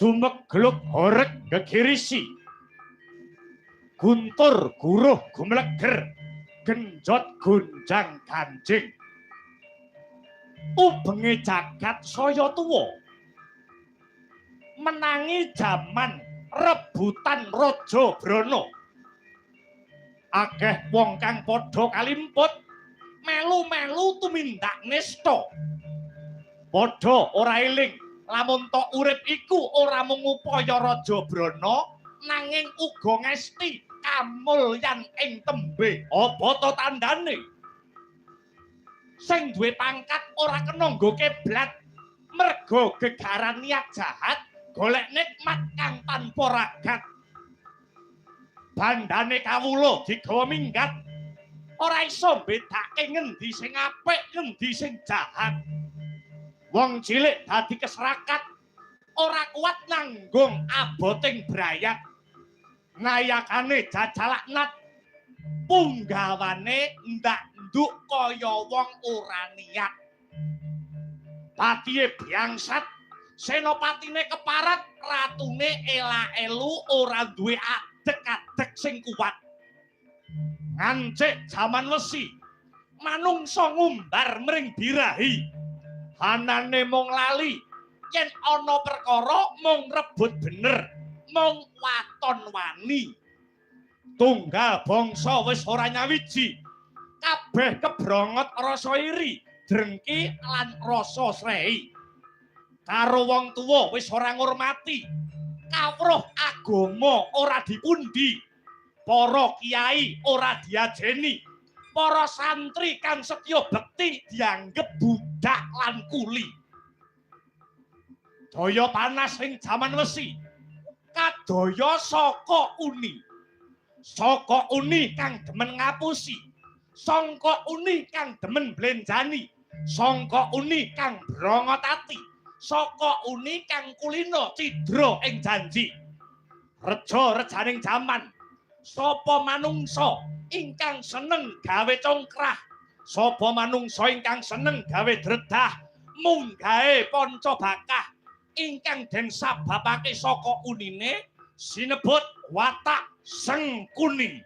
Jumek geluk horeg gegirisi guntur guruh gumleger genjot gunjang ganjing ubenge jagat saya tuwa menangi jaman rebutan raja brana akeh wong kang padha kalimput melu-melu tumindak nista padha ora eling lamun tok urip iku ora mung upaya raja brana nanging uga ngesti kamulyan ing tembe apa to tandane sing duwe pangkat ora kena nggo kiblat merga gegaran niat jahat golek nikmat kang tanpa ragat bandane kawula digawa minggat ora iso bedake ngendi sing apik ngendi sing jahat wong cilik dadi keserakat ora kuat nanggung aboting brayat nayakane jajalaknat punggawane ndak nduk kaya wong ora niat patihe biangsat senopatine keparat ratune ela-elu ora duwe adek-adek sing kuat ngancik jaman wesi manungsa ngumbar mring birahi anane mung lali yen ana perkara mung rebut bener mung waton wani tunggal bangsa wis ora nyawiji kabeh kebrongot rasa iri drengki lan rasa srehi karo wong tuwa wis ora ngurmati kawruh agama ora dipundi para kiai ora diajeni para santri kang setya bekti dianggep budak lan kuli. Daya panas ing jaman wesi kadaya saka uni. Saka uni kang demen ngapusi, saka uni kang demen blenjani, saka uni kang brongot ati, saka uni kang kulino cidra ing janji. Reja-rejaning jaman sapa manungsa ingkang seneng gawe congkrah sapa manungsa ingkang seneng gawe dredah munggahe panca bakah ingkang den sababake saka unine sinebut watak sengkuni.